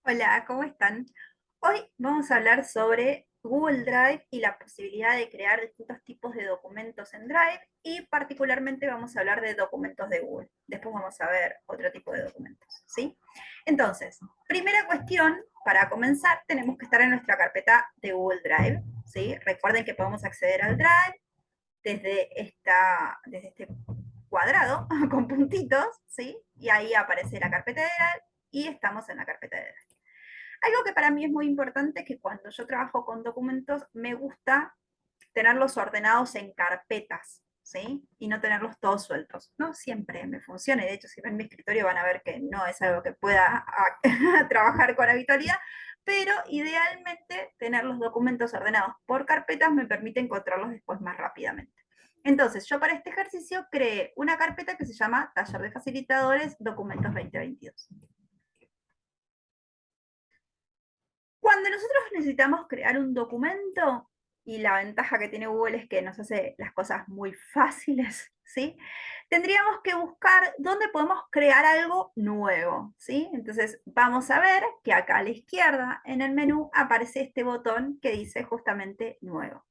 Hola, ¿cómo están? Hoy vamos a hablar sobre Google Drive y la posibilidad de crear distintos tipos de documentos en Drive y particularmente vamos a hablar de documentos de Google. Después vamos a ver otro tipo de documentos, ¿sí? Entonces, primera cuestión, para comenzar tenemos que estar en nuestra carpeta de Google Drive, ¿sí? Recuerden que podemos acceder al Drive desde este cuadrado con puntitos, ¿sí? Y ahí aparece la carpeta de Drive y estamos en la carpeta de Drive. Algo que para mí es muy importante es que cuando yo trabajo con documentos me gusta tenerlos ordenados en carpetas, ¿sí? Y no tenerlos todos sueltos. No siempre me funciona, y de hecho si ven mi escritorio van a ver que no es algo que pueda trabajar con habitualidad, pero idealmente tener los documentos ordenados por carpetas me permite encontrarlos después más rápidamente. Entonces, yo para este ejercicio creé una carpeta que se llama Taller de Facilitadores Documentos 2022. Cuando nosotros necesitamos crear un documento, y la ventaja que tiene Google es que nos hace las cosas muy fáciles, ¿sí? Tendríamos que buscar dónde podemos crear algo nuevo, ¿sí? Entonces vamos a ver que acá a la izquierda en el menú aparece este botón que dice justamente nuevo.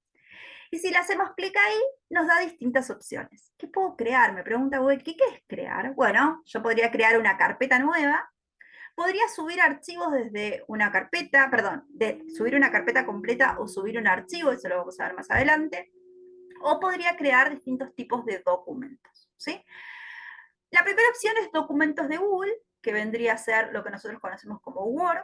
Y si le hacemos clic ahí, nos da distintas opciones. ¿Qué puedo crear? Me pregunta Google, ¿qué es crear? Bueno, yo podría crear una carpeta nueva. Podría subir archivos desde una carpeta, perdón, subir una carpeta completa o subir un archivo, eso lo vamos a ver más adelante, o podría crear distintos tipos de documentos, ¿sí? La primera opción es documentos de Google, que vendría a ser lo que nosotros conocemos como Word.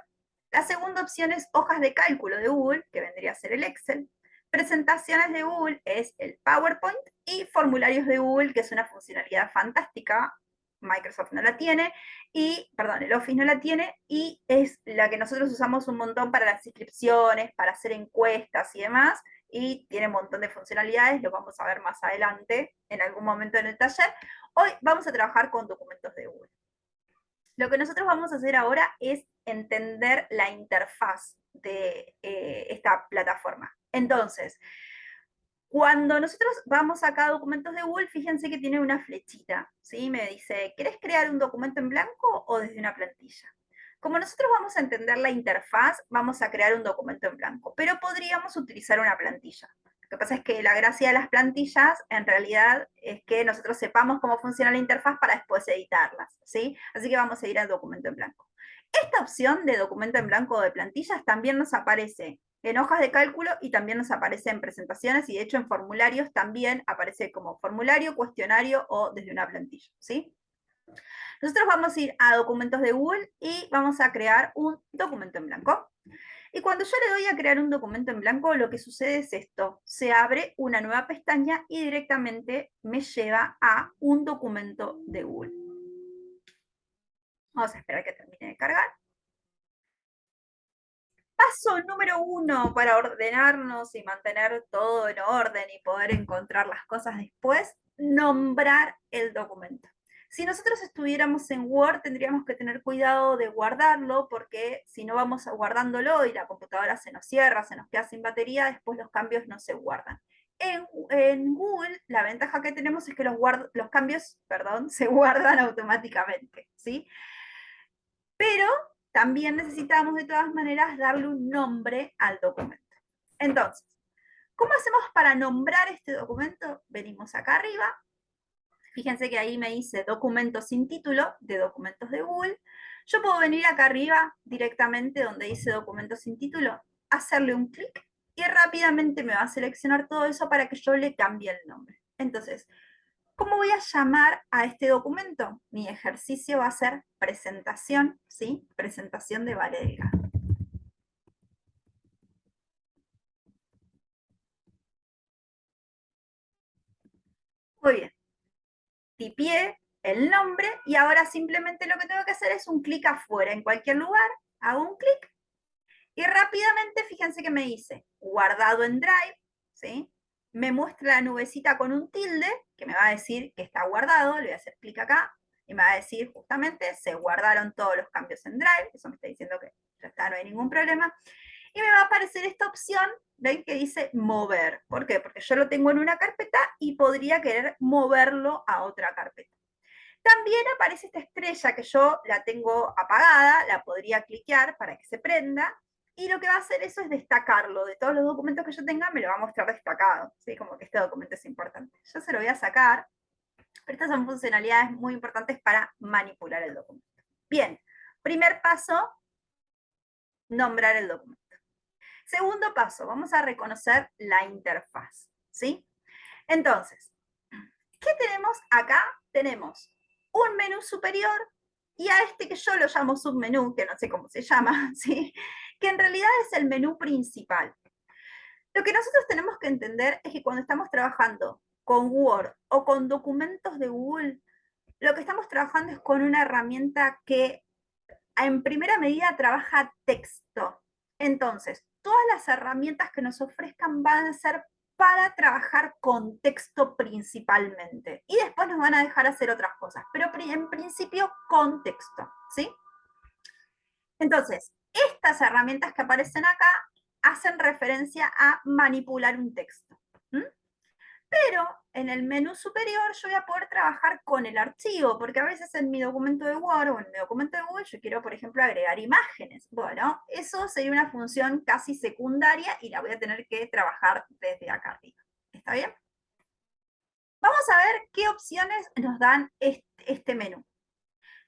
La segunda opción es hojas de cálculo de Google, que vendría a ser el Excel. Presentaciones de Google es el PowerPoint y formularios de Google, que es una funcionalidad fantástica. Microsoft no la tiene, y, perdón, el Office no la tiene, y es la que nosotros usamos un montón para las inscripciones, para hacer encuestas y demás, y tiene un montón de funcionalidades, lo vamos a ver más adelante en algún momento en el taller. Hoy vamos a trabajar con documentos de Google. Lo que nosotros vamos a hacer ahora es entender la interfaz de esta plataforma. Entonces, cuando nosotros vamos acá a documentos de Google, fíjense que tiene una flechita, ¿sí? Me dice, ¿querés crear un documento en blanco o desde una plantilla? Como nosotros vamos a entender la interfaz, vamos a crear un documento en blanco, pero podríamos utilizar una plantilla. Lo que pasa es que la gracia de las plantillas, en realidad, es que nosotros sepamos cómo funciona la interfaz para después editarlas, ¿sí? Así que vamos a ir al documento en blanco. Esta opción de documento en blanco o de plantillas también nos aparece en hojas de cálculo y también nos aparece en presentaciones, y de hecho en formularios también aparece como formulario, cuestionario o desde una plantilla, ¿sí? Nosotros vamos a ir a documentos de Google y vamos a crear un documento en blanco. Y cuando yo le doy a crear un documento en blanco, lo que sucede es esto: se abre una nueva pestaña y directamente me lleva a un documento de Google. Vamos a esperar que termine de cargar. Paso número 1 para ordenarnos y mantener todo en orden y poder encontrar las cosas después: nombrar el documento. Si nosotros estuviéramos en Word, tendríamos que tener cuidado de guardarlo, porque si no vamos guardándolo y la computadora se nos cierra, se nos queda sin batería, después los cambios no se guardan. En Google, la ventaja que tenemos es que los cambios, perdón, se guardan automáticamente, ¿sí? Pero también necesitamos de todas maneras darle un nombre al documento. Entonces, ¿cómo hacemos para nombrar este documento? Venimos acá arriba, fíjense que ahí me dice documento sin título, de documentos de Google. Yo puedo venir acá arriba directamente donde dice documento sin título, hacerle un clic y rápidamente me va a seleccionar todo eso para que yo le cambie el nombre. Entonces, ¿cómo voy a llamar a este documento? Mi ejercicio va a ser presentación, ¿sí? Presentación de Vale Delgado. Muy bien, tipié el nombre y ahora simplemente lo que tengo que hacer es un clic afuera, en cualquier lugar, hago un clic y rápidamente fíjense que me dice guardado en Drive, ¿sí? Me muestra la nubecita con un tilde que me va a decir que está guardado, le voy a hacer clic acá y me va a decir justamente se guardaron todos los cambios en Drive, eso me está diciendo que ya está, no hay ningún problema. Y me va a aparecer esta opción, ¿ven? Que dice mover. ¿Por qué? Porque yo lo tengo en una carpeta y podría querer moverlo a otra carpeta. También aparece esta estrella que yo la tengo apagada, la podría cliquear para que se prenda, y lo que va a hacer eso es destacarlo. De todos los documentos que yo tenga, me lo va a mostrar destacado, ¿sí? Como que este documento es importante. Yo se lo voy a sacar, pero estas son funcionalidades muy importantes para manipular el documento. Bien, primer paso, nombrar el documento. Segundo paso, vamos a reconocer la interfaz, ¿sí? Entonces, ¿qué tenemos acá? Tenemos un menú superior y a este que yo lo llamo submenú, que no sé cómo se llama, ¿sí? Que en realidad es el menú principal. Lo que nosotros tenemos que entender es que cuando estamos trabajando con Word o con documentos de Google, lo que estamos trabajando es con una herramienta que en primera medida trabaja texto. Entonces, todas las herramientas que nos ofrezcan van a ser para trabajar con texto principalmente. Y después nos van a dejar hacer otras cosas, pero en principio con texto, ¿sí? Entonces, estas herramientas que aparecen acá hacen referencia a manipular un texto. Pero en el menú superior yo voy a poder trabajar con el archivo, porque a veces en mi documento de Word o en mi documento de Google yo quiero, por ejemplo, agregar imágenes. Bueno, eso sería una función casi secundaria y la voy a tener que trabajar desde acá arriba. ¿Está bien? Vamos a ver qué opciones nos dan este menú.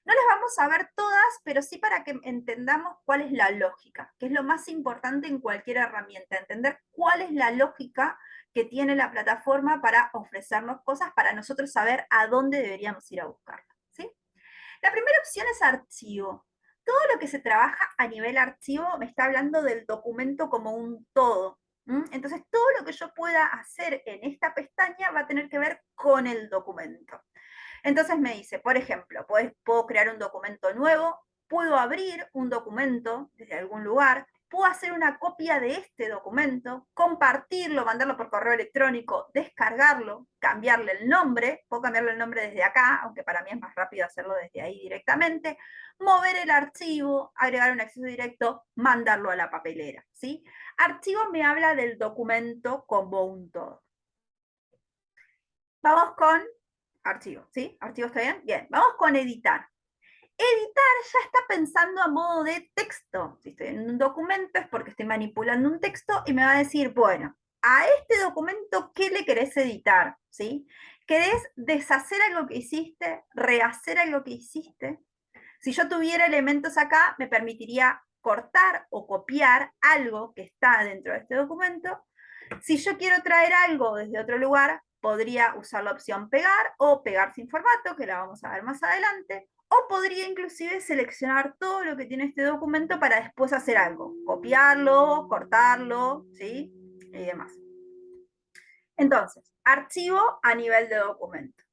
No las vamos a ver todas, pero sí para que entendamos cuál es la lógica, que es lo más importante en cualquier herramienta, entender cuál es la lógica que tiene la plataforma para ofrecernos cosas, para nosotros saber a dónde deberíamos ir a buscarlas, ¿sí? La primera opción es archivo. Todo lo que se trabaja a nivel archivo me está hablando del documento como un todo. Entonces, todo lo que yo pueda hacer en esta pestaña va a tener que ver con el documento. Entonces me dice, por ejemplo, puedo crear un documento nuevo, puedo abrir un documento desde algún lugar, puedo hacer una copia de este documento, compartirlo, mandarlo por correo electrónico, descargarlo, cambiarle el nombre, puedo cambiarle el nombre desde acá, aunque para mí es más rápido hacerlo desde ahí directamente, mover el archivo, agregar un acceso directo, mandarlo a la papelera, ¿sí? Archivo me habla del documento como un todo. Vamos con archivo, ¿sí? Archivo está bien. Bien, vamos con editar. Editar ya está pensando a modo de texto. Si estoy en un documento es porque estoy manipulando un texto y me va a decir, bueno, a este documento, ¿qué le querés editar? ¿Sí? ¿Querés deshacer algo que hiciste? ¿Rehacer algo que hiciste? Si yo tuviera elementos acá, me permitiría cortar o copiar algo que está dentro de este documento. Si yo quiero traer algo desde otro lugar, podría usar la opción pegar o pegar sin formato, que la vamos a ver más adelante, o podría inclusive seleccionar todo lo que tiene este documento para después hacer algo, copiarlo, cortarlo, ¿sí? Y demás. Entonces, archivo a nivel de documento.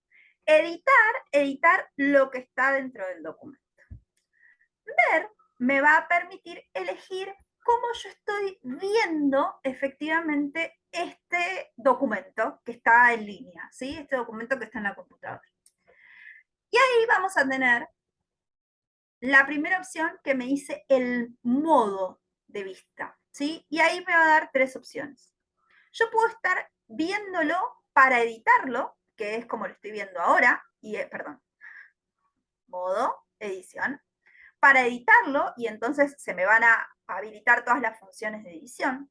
Editar lo que está dentro del documento. Ver me va a permitir elegir cómo yo estoy viendo efectivamente este documento que está en línea, ¿sí? Este documento que está en la computadora. Y ahí vamos a tener la primera opción que me dice el modo de vista, ¿sí? Y ahí me va a dar tres opciones. Yo puedo estar viéndolo para editarlo, que es como lo estoy viendo ahora, y, perdón, modo, edición, para editarlo, y entonces se me van a habilitar todas las funciones de edición.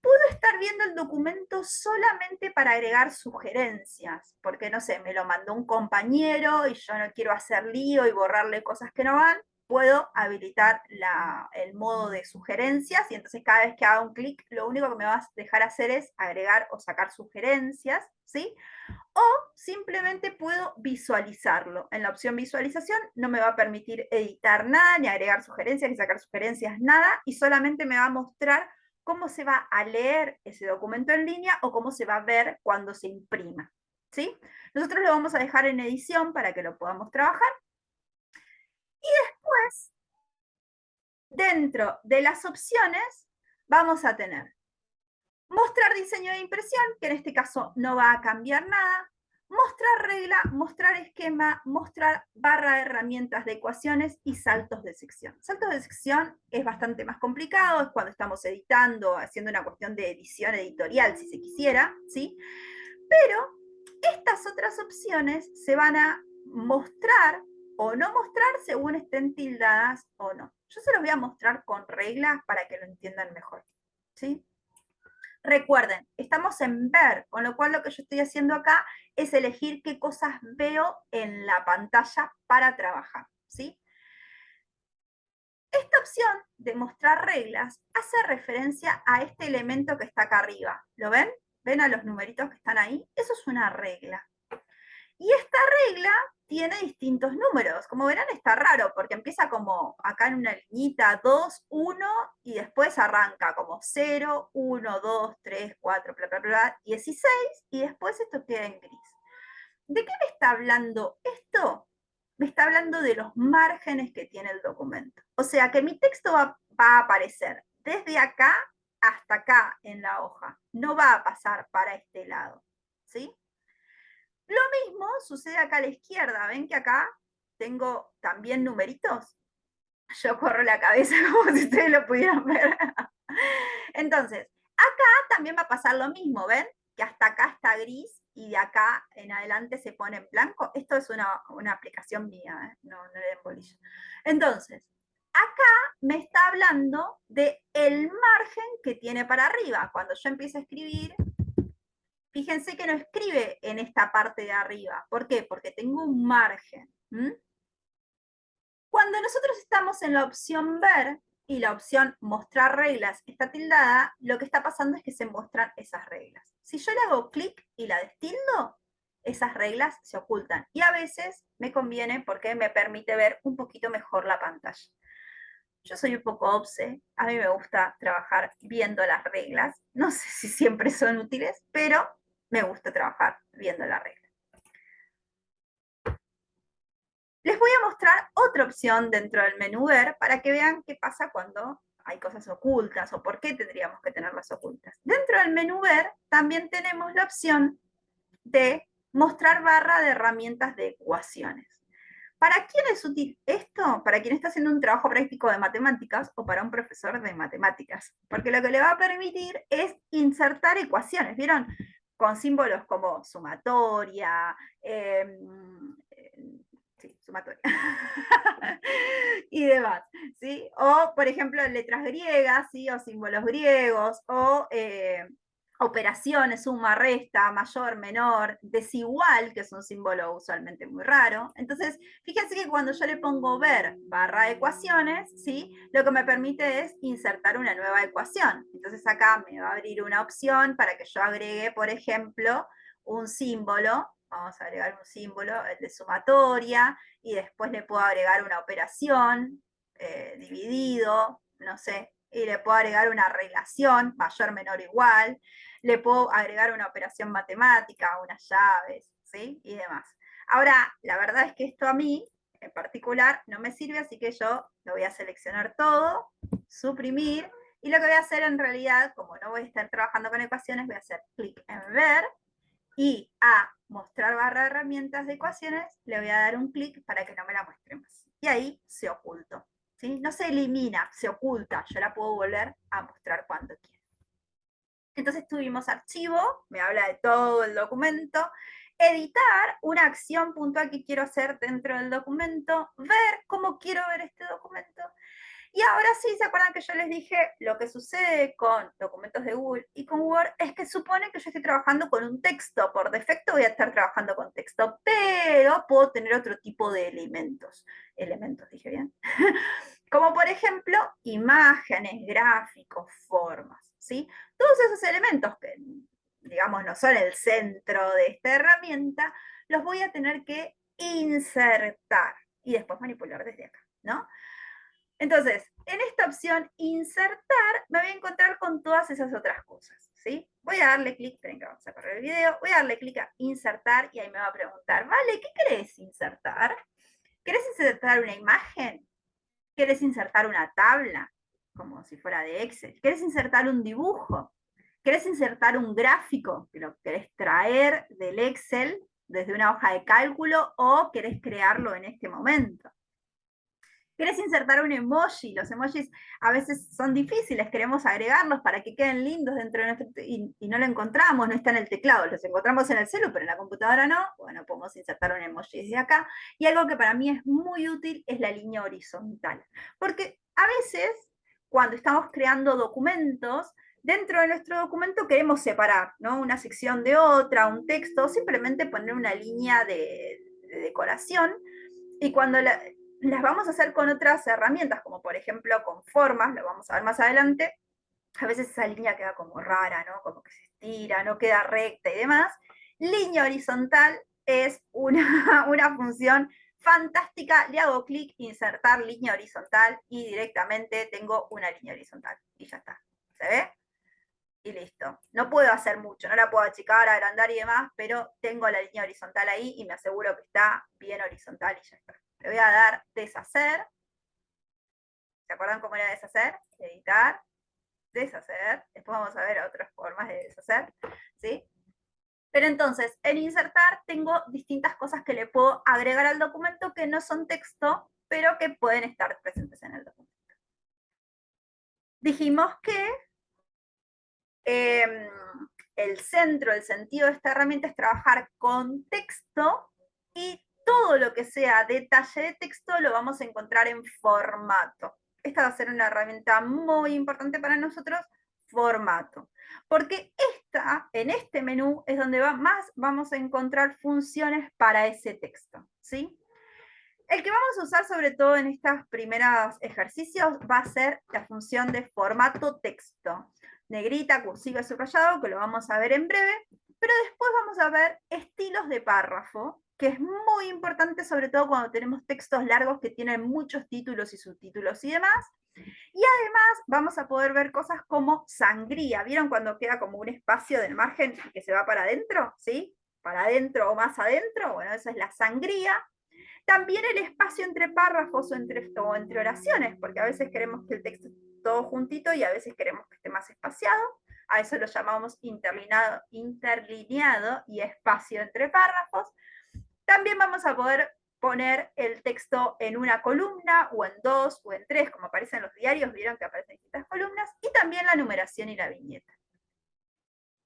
Puedo estar viendo el documento solamente para agregar sugerencias, porque no sé, me lo mandó un compañero y yo no quiero hacer lío y borrarle cosas que no van. Puedo habilitar el modo de sugerencias y entonces cada vez que haga un clic, lo único que me va a dejar hacer es agregar o sacar sugerencias, ¿sí? O simplemente puedo visualizarlo. En la opción visualización no me va a permitir editar nada, ni agregar sugerencias, ni sacar sugerencias, nada, y solamente me va a mostrar cómo se va a leer ese documento en línea o cómo se va a ver cuando se imprima, ¿sí? Nosotros lo vamos a dejar en edición para que lo podamos trabajar. Y después, dentro de las opciones, vamos a tener mostrar diseño de impresión, que en este caso no va a cambiar nada, mostrar regla, mostrar esquema, mostrar barra de herramientas de ecuaciones y saltos de sección. Saltos de sección es bastante más complicado, es cuando estamos editando, haciendo una cuestión de edición editorial, si se quisiera, ¿sí? Pero estas otras opciones se van a mostrar o no mostrar según estén tildadas o no. Yo se los voy a mostrar con reglas para que lo entiendan mejor, ¿sí? Recuerden, estamos en ver, con lo cual lo que yo estoy haciendo acá es elegir qué cosas veo en la pantalla para trabajar, ¿sí? Esta opción de mostrar reglas hace referencia a este elemento que está acá arriba. ¿Lo ven? ¿Ven a los numeritos que están ahí? Eso es una regla. Y esta regla tiene distintos números. Como verán, está raro, porque empieza como acá en una liñita 2, 1, y después arranca como 0, 1, 2, 3, 4, bla, bla, bla, 16, y después esto queda en gris. ¿De qué me está hablando esto? Me está hablando de los márgenes que tiene el documento. O sea que mi texto va a aparecer desde acá hasta acá en la hoja. No va a pasar para este lado. ¿Sí? Lo mismo sucede acá a la izquierda. ¿Ven que acá tengo también numeritos? Yo corro la cabeza como si ustedes lo pudieran ver. Entonces, acá también va a pasar lo mismo, ¿ven? Que hasta acá está gris y de acá en adelante se pone en blanco. Esto es una aplicación mía, ¿eh? No le den bolillo. Entonces, acá me está hablando de el margen que tiene para arriba. Cuando yo empiezo a escribir, fíjense que no escribe en esta parte de arriba. ¿Por qué? Porque tengo un margen. Cuando nosotros estamos en la opción ver y la opción mostrar reglas está tildada, lo que está pasando es que se muestran esas reglas. Si yo le hago clic y la destildo, esas reglas se ocultan. Y a veces me conviene porque me permite ver un poquito mejor la pantalla. Yo soy un poco obse, a mí me gusta trabajar viendo las reglas. No sé si siempre son útiles, pero me gusta trabajar viendo la regla. Les voy a mostrar otra opción dentro del menú ver para que vean qué pasa cuando hay cosas ocultas o por qué tendríamos que tenerlas ocultas. Dentro del menú ver también tenemos la opción de mostrar barra de herramientas de ecuaciones. ¿Para quién es útil esto? Para quien está haciendo un trabajo práctico de matemáticas o para un profesor de matemáticas. Porque lo que le va a permitir es insertar ecuaciones, ¿vieron? Con símbolos como sumatoria, sí, sumatoria, y demás, ¿sí? O, por ejemplo, letras griegas, ¿sí? O símbolos griegos, o operaciones, suma, resta, mayor, menor, desigual, que es un símbolo usualmente muy raro. Entonces, fíjense que cuando yo le pongo ver barra ecuaciones, ¿sí? Lo que me permite es insertar una nueva ecuación. Entonces acá me va a abrir una opción para que yo agregue, por ejemplo, un símbolo. Vamos a agregar un símbolo, el de sumatoria, y después le puedo agregar una operación, dividido, no sé, y le puedo agregar una relación, mayor, menor, igual, le puedo agregar una operación matemática, unas llaves, ¿sí? Y demás. Ahora, la verdad es que esto a mí, en particular, no me sirve, así que yo lo voy a seleccionar todo, suprimir, y lo que voy a hacer en realidad, como no voy a estar trabajando con ecuaciones, voy a hacer clic en ver, y a mostrar barra de herramientas de ecuaciones, le voy a dar un clic para que no me la muestre más. Y ahí se ocultó. ¿Sí? No se elimina, se oculta. Yo la puedo volver a mostrar cuando quiera. Entonces tuvimos archivo, me habla de todo el documento, editar, una acción puntual que quiero hacer dentro del documento, ver cómo quiero ver este documento. Y ahora sí, ¿se acuerdan que yo les dije lo que sucede con documentos de Google y con Word? Es que supone que yo estoy trabajando con un texto. Por defecto voy a estar trabajando con texto, pero puedo tener otro tipo de elementos. Elementos, dije bien. Como por ejemplo, imágenes, gráficos, formas, ¿sí? Todos esos elementos que, digamos, no son el centro de esta herramienta, los voy a tener que insertar y después manipular desde acá, ¿no? Entonces, en esta opción insertar, me voy a encontrar con todas esas otras cosas, ¿sí? Voy a darle clic, esperen que vamos a correr el video, voy a darle clic a insertar y ahí me va a preguntar, vale, ¿qué querés insertar? ¿Querés insertar una imagen? ¿Querés insertar una tabla? Como si fuera de Excel. ¿Querés insertar un dibujo? ¿Querés insertar un gráfico? ¿Que lo querés traer del Excel desde una hoja de cálculo o querés crearlo en este momento? querés insertar un emoji, los emojis a veces son difíciles, queremos agregarlos para que queden lindos dentro de nuestro, y no lo encontramos, no está en el teclado, los encontramos en el celu, pero en la computadora no, bueno, podemos insertar un emoji desde acá, y algo que para mí es muy útil es la línea horizontal, porque a veces, cuando estamos creando documentos, dentro de nuestro documento queremos separar, ¿no? Una sección de otra, un texto, o simplemente poner una línea de decoración, y cuando las vamos a hacer con otras herramientas, como por ejemplo con formas, lo vamos a ver más adelante, a veces esa línea queda como rara, ¿no? Como que se estira, no queda recta y demás. Línea horizontal es una función fantástica. Le hago clic, insertar línea horizontal y directamente tengo una línea horizontal. Y ya está. ¿Se ve? Y listo. No puedo hacer mucho, no la puedo achicar, agrandar y demás, pero tengo la línea horizontal ahí y me aseguro que está bien horizontal y ya está. Le voy a dar deshacer. ¿Se acuerdan cómo era deshacer? Editar, deshacer. Después vamos a ver otras formas de deshacer, ¿sí? Pero entonces, en insertar tengo distintas cosas que le puedo agregar al documento que no son texto, pero que pueden estar presentes en el documento. Dijimos que el centro, el sentido de esta herramienta es trabajar con texto, y todo lo que sea detalle de texto lo vamos a encontrar en formato. Esta va a ser una herramienta muy importante para nosotros, formato. Porque en este menú es donde más vamos a encontrar funciones para ese texto, ¿sí? El que vamos a usar sobre todo en estos primeros ejercicios va a ser la función de formato texto. Negrita, cursiva, subrayado, que lo vamos a ver en breve, pero después vamos a ver estilos de párrafo, que es muy importante sobre todo cuando tenemos textos largos que tienen muchos títulos y subtítulos y demás. Y además vamos a poder ver cosas como sangría. ¿Vieron cuando queda como un espacio del margen que se va para adentro? ¿Sí? Para adentro o más adentro. Bueno, eso es la sangría. También el espacio entre párrafos o entre oraciones, porque a veces queremos que el texto esté todo juntito y a veces queremos que esté más espaciado. A eso lo llamamos interlineado y espacio entre párrafos. También vamos a poder poner el texto en una columna o en dos o en tres, como aparece en los diarios, vieron que aparecen distintas columnas, y también la numeración y la viñeta.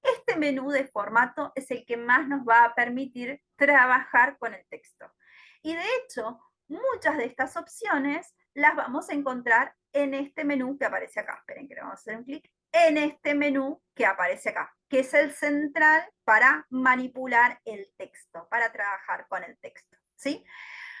Este menú de formato es el que más nos va a permitir trabajar con el texto. Y de hecho, muchas de estas opciones las vamos a encontrar en este menú que aparece acá. Esperen que le vamos a hacer un clic. En este menú que aparece acá, que es el central para manipular el texto, para trabajar con el texto, ¿sí?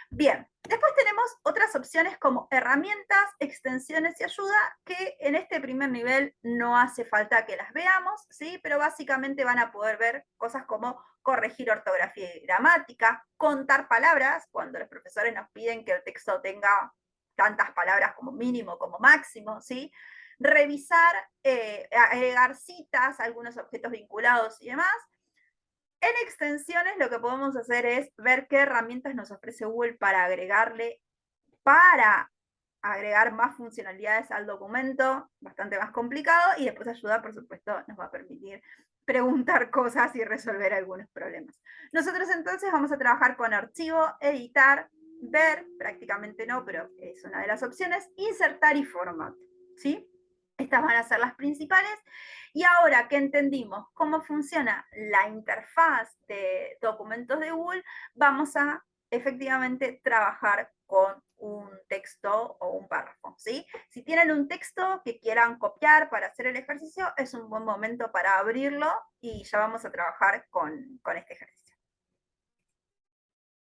Bien, después tenemos otras opciones como herramientas, extensiones y ayuda, que en este primer nivel no hace falta que las veamos, ¿sí? Pero básicamente van a poder ver cosas como corregir ortografía y gramática, contar palabras, cuando los profesores nos piden que el texto tenga tantas palabras como mínimo, como máximo, ¿sí? Revisar, agregar citas, algunos objetos vinculados y demás. En extensiones lo que podemos hacer es ver qué herramientas nos ofrece Google para agregar más funcionalidades al documento, bastante más complicado, y después ayuda, por supuesto, nos va a permitir preguntar cosas y resolver algunos problemas. Nosotros entonces vamos a trabajar con archivo, editar, ver, prácticamente no, pero es una de las opciones, insertar y formato, ¿sí? Estas van a ser las principales. Y ahora que entendimos cómo funciona la interfaz de documentos de Google, vamos a efectivamente trabajar con un texto o un párrafo, ¿sí? Si tienen un texto que quieran copiar para hacer el ejercicio, es un buen momento para abrirlo y ya vamos a trabajar con este ejercicio.